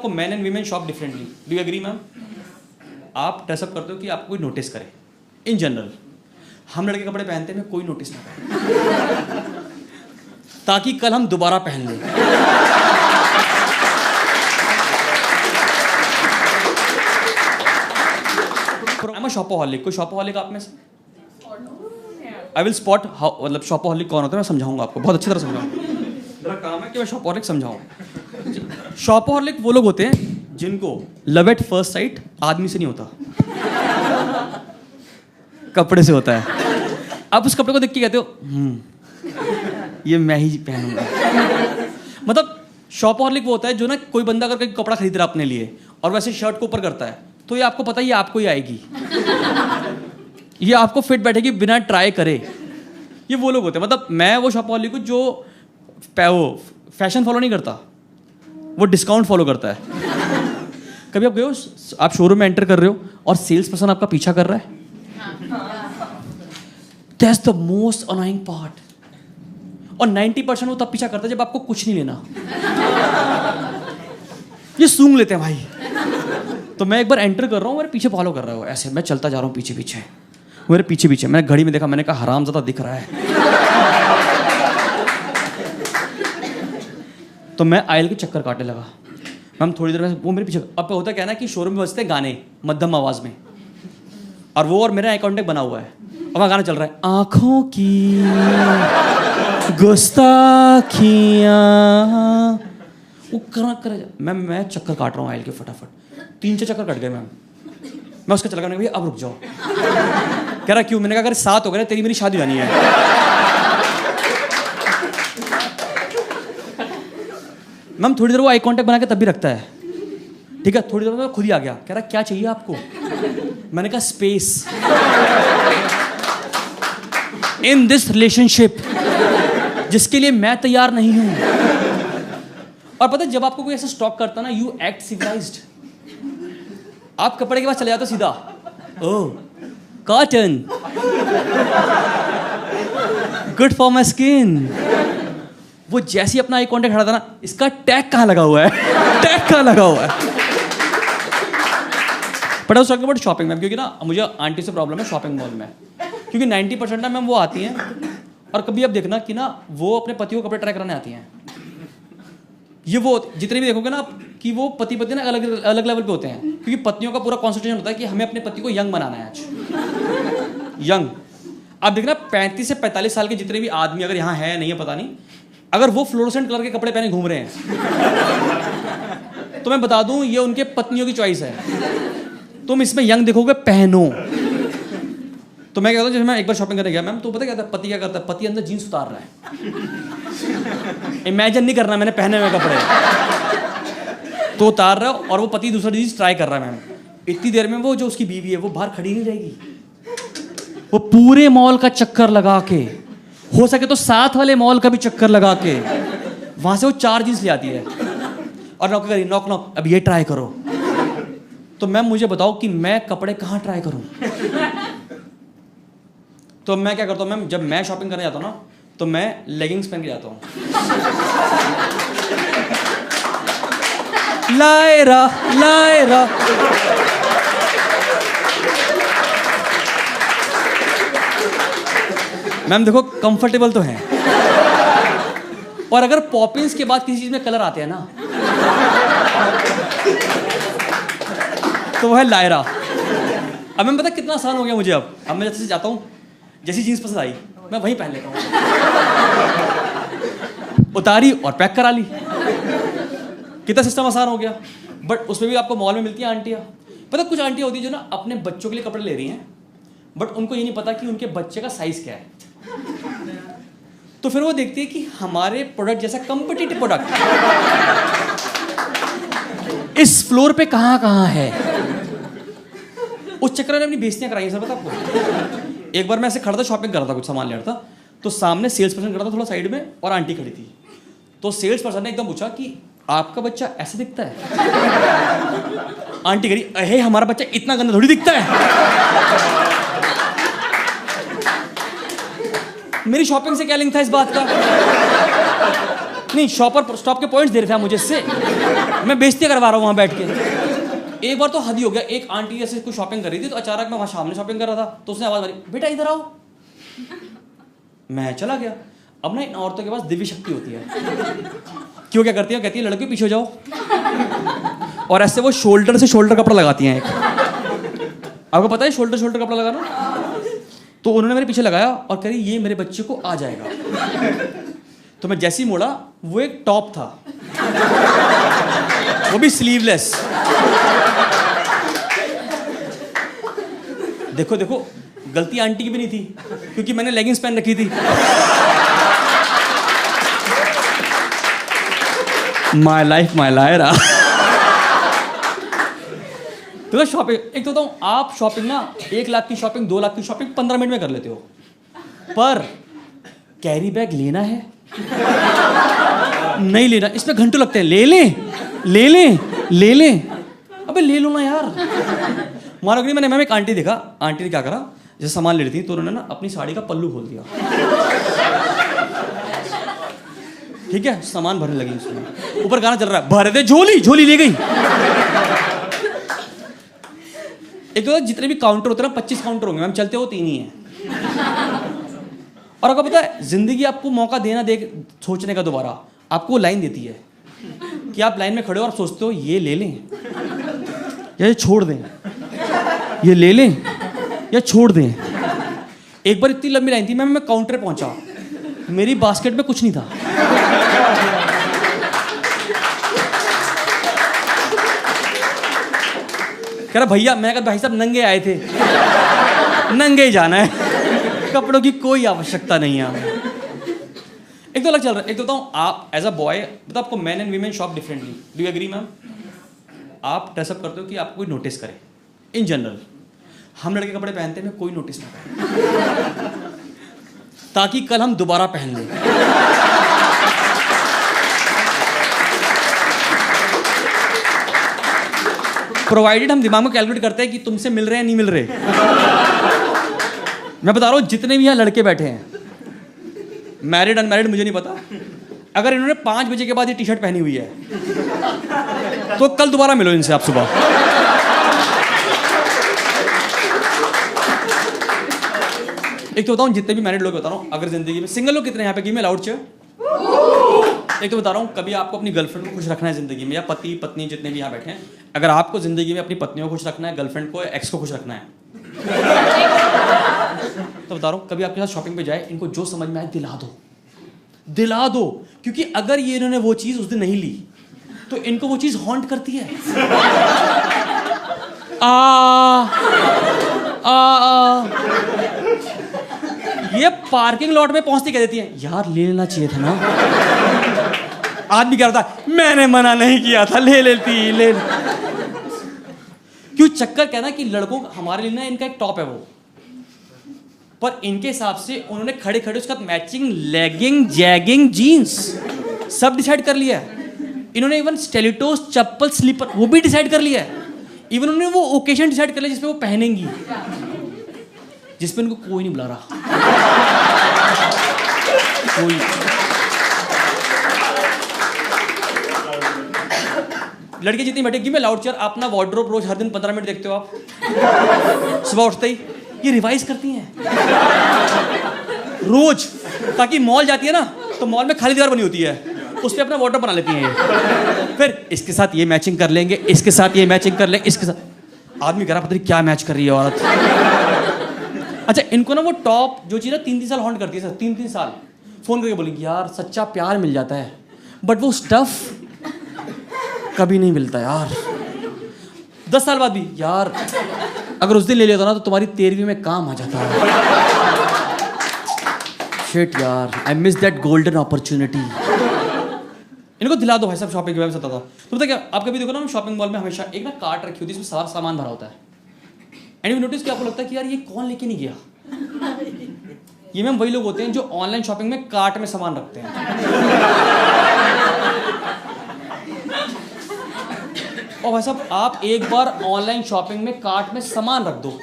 आपको man and women shop differently, do you agree ma'am? आप dress up करते हो कि आपको कोई नोटिस करे इन जनरल। हम लड़के कपड़े पहनते हैं कोई नोटिस ना करे ताकि कल हम दोबारा पहन लें। I'm a shopaholic। कोई shopaholic आप में से? I will spot how, मतलब shopaholic कौन होता है मैं समझाऊंगा आपको, बहुत अच्छी तरह समझाऊंगा। मेरा काम है कि मैं shopaholic समझाऊं। shopaholic वो लोग होते हैं जिनको लव एट फर्स्ट साइट आदमी से नहीं होता, कपड़े से होता है। आप उस कपड़े को देख के कहते हो ये मैं ही पहनूंगा। मतलब शॉपहॉलिक वो होता है जो ना, कोई बंदा अगर कोई कपड़ा खरीद रहा है अपने लिए और वैसे शर्ट को ऊपर करता है तो ये आपको पता है ये आपको ही आएगी, ये आपको फिट बैठेगी बिना ट्राई करे। ये वो लोग होते हैं, मतलब मैं वो शॉपहॉलिक हूँ जो फैशन फॉलो नहीं करता, वो डिस्काउंट फॉलो करता है। कभी आप गए हो, आप शोरूम में एंटर कर रहे हो और सेल्स पर्सन आपका पीछा कर रहा है, that's the most annoying part. और 90% वो तब पीछा करता है जब आपको कुछ नहीं लेना, ये सूंघ लेते हैं भाई। तो मैं एक बार एंटर कर रहा हूँ, मेरे पीछे फॉलो कर रहा हूँ, ऐसे मैं चलता जा रहा हूँ पीछे पीछे, मेरे पीछे पीछे। मैंने घड़ी में देखा, मैंने कहा हरामज़ादा दिख रहा है। तो मैं आयल के चक्कर काटने लगा। मैम थोड़ी देर में वो मेरे पीछे, अब होता क्या ना कि शोरूम में बजते गाने मध्यम आवाज़ में, और वो और मेरा आई कॉन्टेक्ट बना हुआ है और वहाँ गाना चल रहा है, आँखों की गुस्ताखियाँ, वो कर मैं चक्कर काट रहा हूँ आयल के फटाफट, 3-4 चक्कर कट गए मैम। मैं उसका चला गया, भैया अब रुक जाओ। कह रहा क्यों? मैंने कहा अगर 7 हो गए तेरी मेरी शादी जानी है। मैम थोड़ी देर वो आई कांटेक्ट बना के तब भी रखता है, ठीक है, थोड़ी देर में खुद ही आ गया, कह रहा क्या चाहिए आपको? मैंने कहा स्पेस इन दिस रिलेशनशिप जिसके लिए मैं तैयार नहीं हूं। और पता है जब आपको कोई ऐसा स्टॉक करता ना, यू एक्ट सिविलाइज्ड। आप कपड़े के पास चले जाते सीधा, oh cotton, good for my skin. वो जैसे ही अपना आई कॉन्टेक्ट हटाता ना, इसका टैग कहाँ लगा हुआ है, टैग कहाँ लगा हुआ है। But I was talking about shopping ma'am, क्योंकि ना मुझे आंटी से प्रॉब्लम है शॉपिंग मॉल में, क्योंकि 90% ना मैम वो आती हैं, और कभी आप देखना कि ना वो अपने पतियों को कपड़े ट्राई कराने आती हैं। ये वो जितने भी देखोगे ना आप कि वो पति पत्नी ना अलग अलग लेवल पे होते हैं, क्योंकि पत्नियों का पूरा कॉन्सेंट्रेशन होता है कि हमें अपने पति को यंग बनाना है आज। यंग आप देखना 35 से 45 साल के जितने भी आदमी अगर यहाँ है, नहीं है पता नहीं, अगर वो फ्लोरोसेंट कलर के कपड़े पहने घूम रहे हैं तो मैं बता दूं ये उनके पत्नियों की चॉइस है। तुम इसमें यंग देखोगे, पहनो। तो मैं कहता हूँ जब मैं एक बार शॉपिंग करने गया मैम, तो पता क्या था पति क्या करता है, पति अंदर जीन्स उतार रहा है। इमेजिन नहीं करना मैंने पहने हुए कपड़े, तो उतार रहा है और वो पति दूसरा चीज ट्राई कर रहा है मैम। इतनी देर में वो जो उसकी बीवी है वो बाहर खड़ी नहीं रहेगी, वो पूरे मॉल का चक्कर लगा के, हो सके तो साथ वाले मॉल का भी चक्कर लगा के वहां से वो 4 जीन्स ले आती है और नॉक करी, नॉक नॉक, अब ये ट्राई करो। तो मैम मुझे बताओ कि मैं कपड़े कहाँ ट्राई करूं? तो मैं क्या करता हूँ मैम, जब मैं शॉपिंग करने जाता हूँ ना तो मैं लेगिंग्स पहन के जाता हूँ। लायरा लायरा, मैम देखो कंफर्टेबल तो है, और अगर पॉपिंस के बाद किसी चीज में कलर आते हैं ना तो वो है लायरा। अब मैं पता कितना आसान हो गया मुझे, अब मैं जैसे जाता हूँ, जैसी जीन्स पसंद आई मैं वहीं पहन लेता हूँ, उतारी और पैक करा ली। कितना सिस्टम आसान हो गया। बट उसमें भी आपको मॉल में मिलती हैं आंटियाँ, पता कुछ आंटियाँ होती है जो ना अपने बच्चों के लिए कपड़े ले रही हैं, बट उनको ये नहीं पता कि उनके बच्चे का साइज क्या है। तो फिर वो देखती है कि हमारे प्रोडक्ट जैसा कॉम्पिटिटिव प्रोडक्ट इस फ्लोर पे कहाँ कहाँ है। उस चक्कर में अपनी बेइज्जतियां कराई सर, पता आपको। एक बार मैं ऐसे खड़ा था, शॉपिंग कर रहा था, कुछ सामान ले रहा था, तो सामने सेल्स पर्सन खड़ा था थोड़ा साइड में और आंटी खड़ी थी। तो सेल्स पर्सन ने एकदम पूछा कि आपका बच्चा ऐसे दिखता है? आंटी करी, अहे हमारा बच्चा इतना गंदा थोड़ी दिखता है। मेरी शॉपिंग से क्या लिंक था इस बात का? नहीं, शॉपर स्टॉप के पॉइंट्स दे रहे थे आप मुझे इससे, मैं बेइज्जती करवा रहा हूँ वहाँ बैठ के। एक बार तो हद ही हो गया, एक आंटी ऐसे कुछ शॉपिंग कर रही थी, तो अचानक मैं वहाँ सामने शॉपिंग कर रहा था, तो उसने आवाज़ मारी, बेटा इधर आओ। मैं चला गया। अब ना इन औरतों के पास दिव्य शक्ति होती है। क्यों, क्या करती है? कहती है लड़के पीछे हो जाओ, और ऐसे वो शोल्डर से शोल्डर कपड़ा लगाती हैं एक। आपको पता है शोल्डर शोल्डर कपड़ा लगाना? तो उन्होंने मेरे पीछे लगाया और कह रही ये मेरे बच्चे को आ जाएगा। तो मैं जैसे ही मोड़ा, वो एक टॉप था, वो भी स्लीवलेस। देखो देखो, गलती आंटी की भी नहीं थी, क्योंकि मैंने लेगिंग्स पहन रखी थी। My life my Lyra. तो शॉपिंग, एक तो बताऊं, आप शॉपिंग ना 1 लाख की शॉपिंग, 2 लाख की शॉपिंग 15 मिनट में कर लेते हो, पर कैरी बैग लेना है नहीं लेना, इसमें घंटों लगते हैं। ले लें ले लें ले लें, अबे ले लो ना यार। मानो कि मैंने एक आंटी देखा, आंटी ने क्या करा, जैसे सामान ले रही थी तो उन्होंने ना अपनी साड़ी का पल्लू खोल दिया। ठीक है, सामान भरने लगी उसमें, ऊपर गाना चल रहा है, भर दे झोली, झोली ले गई। एक तो जितने भी काउंटर होते हैं ना, 25 काउंटर होंगे मैम, चलते हो 3 ही हैं। और आपको पता है, जिंदगी आपको मौका देना दे सोचने का दोबारा, आपको लाइन देती है कि आप लाइन में खड़े हो और आप सोचते हो ये ले लें या ये छोड़ दें, ये ले लें या छोड़ दें। एक बार इतनी लंबी लाइन थी, मैं काउंटर पे पहुंचा, मेरी बास्केट में कुछ नहीं था। कह रहा भैया, मैं कहा भाई साहब नंगे आए थे, नंगे ही जाना है, कपड़ों की कोई आवश्यकता नहीं है। एक तो अलग चल रहा है। एक तो बताऊँ, आप एज अ बॉय, मतलब आपको man and women shop differently, do you agree ma'am? आप ड्रेसअप करते हो कि आपको कोई नोटिस करे। इन जनरल हम लड़के कपड़े पहनते हैं, कोई नोटिस ना करे, ताकि कल हम दोबारा पहन लें। प्रोवाइडेड हम दिमाग में कैलकुलेट करते हैं कि तुमसे मिल रहे हैं नहीं मिल रहे। मैं बता रहा हूँ, जितने भी यहाँ लड़के बैठे हैं, मैरिड अनमैरिड मुझे नहीं पता, अगर इन्होंने 5 बजे के बाद ये टी शर्ट पहनी हुई है तो कल दोबारा मिलो इनसे आप सुबह। एक तो बताऊँ, जितने भी मैरिड लोग बता रहा हूँ, अगर जिंदगी में, सिंगल लोग कितने यहाँ पे, गिव मी लाउड चेयर। एक तो बता रहा हूँ, कभी आपको अपनी गर्लफ्रेंड को खुश रखना है जिंदगी में, या पति पत्नी जितने भी यहाँ बैठे हैं, अगर आपको जिंदगी में अपनी पत्नियों को खुश रखना है, गर्लफ्रेंड को, एक्स को खुश रखना है, तो बता रहा हूँ, कभी आपके साथ शॉपिंग पे जाए, इनको जो समझ में आए दिला दो, क्योंकि अगर ये इन्होंने वो चीज उस दिन नहीं ली तो इनको वो चीज हॉन्ट करती है। ये पार्किंग लॉट में पहुंचती कह देती है, यार ले लेना चाहिए था ना। आदमी कह रहा था, मैंने मना नहीं किया था, ले लेती ले। क्यों चक्कर कहना कि लड़कों, हमारे लिए ना इनका एक टॉप है वो, पर इनके हिसाब से उन्होंने खड़े खड़े उसका मैचिंग लेगिंग जैगिंग जीन्स सब डिसाइड कर लिया है। इन्होंने इवन स्टेलिटोस चप्पल स्लीपर वो भी डिसाइड कर लिया है। इवन उन्होंने वो ओकेजन डिसाइड कर लिया जिसपे वो पहनेंगी, जिसपे उनको कोई नहीं बुला रहा, कोई। लड़के जितनी बैठेगी में लाउड चेयर, अपना वार्डरोब रोज हर दिन 15 मिनट देखते हो आप, सुबह उठते ही ये रिवाइज करती हैं रोज, ताकि मॉल जाती है ना तो मॉल में खाली दीवार बनी होती है, उस पर अपना वार्डरोब बना लेती हैं ये। फिर इसके साथ ये मैचिंग कर लेंगे, इसके साथ ये मैचिंग कर लेंगे, इसके साथ। आदमी कह रहा पता नहीं क्या मैच कर रही है औरत। अच्छा, इनको ना वो टॉप जो चीज़ ना 3-3 साल हॉन्ट करती है सर, 3-3 साल फोन करके बोलेंगे यार सच्चा प्यार मिल जाता है, बट वो स्टफ कभी नहीं मिलता यार। 10 साल बाद भी यार अगर उस दिन ले लेता ना तो तुम्हारी 13वीं में काम आ जाता है। शिट यार, I miss that golden opportunity. इनको दिला दो भाई साहब, शॉपिंग के बारे में बताता था। तो पता क्या, आप कभी देखो ना, शॉपिंग मॉल में हमेशा एक ना कार्ट रखी होती है, इसमें सारा सामान भरा होता है। एंड यू नोटिस कि आपको लगता है कि यार ये कौन लेके नहीं गया। ये मैम वही लोग होते हैं जो ऑनलाइन शॉपिंग में कार्ट में सामान रखते हैं। और भाई साहब, आप एक बार ऑनलाइन शॉपिंग में कार्ट में सामान रख दो,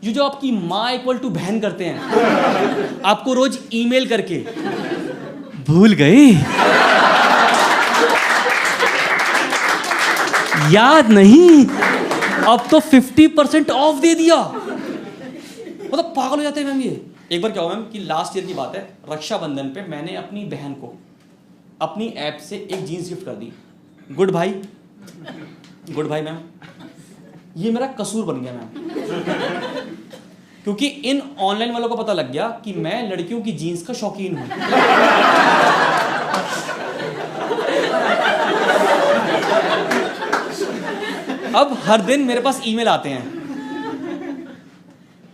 ये जो आपकी माँ इक्वल टू बहन करते हैं, आपको रोज ईमेल करके भूल गए? याद नहीं? अब तो 50% ऑफ दे दिया। मतलब पागल हो जाते हैं मैम ये। एक बार क्या हुआ मैम कि लास्ट ईयर की बात है, रक्षाबंधन पे मैंने अपनी बहन को अपनी ऐप से एक जीन्स गिफ्ट कर दी। गुड भाई मैम, ये मेरा कसूर बन गया मैम, क्योंकि इन ऑनलाइन वालों को पता लग गया कि मैं लड़कियों की जीन्स का शौकीन हूं। अब हर दिन मेरे पास ईमेल आते हैं,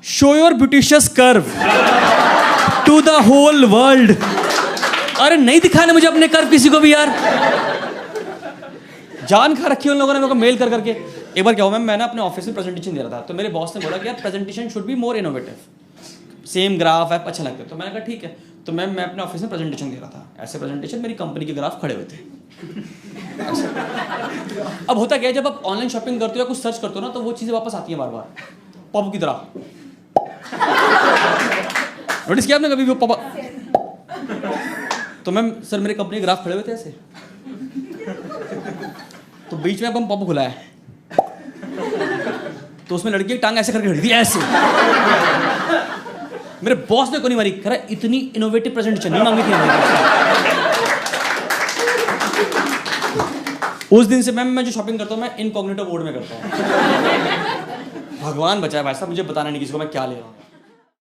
show your beauteous curve to the whole world. अरे नहीं दिखाने मुझे अपने कर्व किसी को भी यार, जान खा रखी उन लोगों ने मेरे को मेल कर करके। एक बार क्या हुआ मैं ना अपने ऑफिस में प्रेजेंटेशन दे रहा था, तो मेरे बॉस ने बोला कि यार presentation should be more innovative, same graph app अच्छा लगता है। तो मैंने कहा ठीक है। तो मैं अपने ऑफिस में प्रेजेंटेशन दे रहा था, ऐसे प्रेजेंटेशन मेरी कंपनी के ग्राफ खड़े हुए थे। अब होता क्या है, जब आप ऑनलाइन शॉपिंग करते हो या कुछ सर्च करते हो ना, तो वो चीजें वापस आती हैं बार बार पॉप की तरह। नोटिस किया आपने कभी भी पॉप? तो मैम सर मेरे कंपनी के ग्राफ खड़े हुए थे ऐसे, तो बीच में अब हम पॉप खुला है, तो उसमें लड़की की टांग ऐसे करके खड़ी थी ऐसे। मेरे बॉस ने को नहीं मारी, कह रहा इतनी इनोवेटिव प्रेजेंटेशन नहीं मांगी थी हमने। उस दिन से मैम मैं जो शॉपिंग करता हूँ मैं इनकॉग्निटो मोड में करता हूँ। भगवान बचाए भाई साहब, मुझे बताना नहीं किसी को मैं क्या ले रहा हूँ।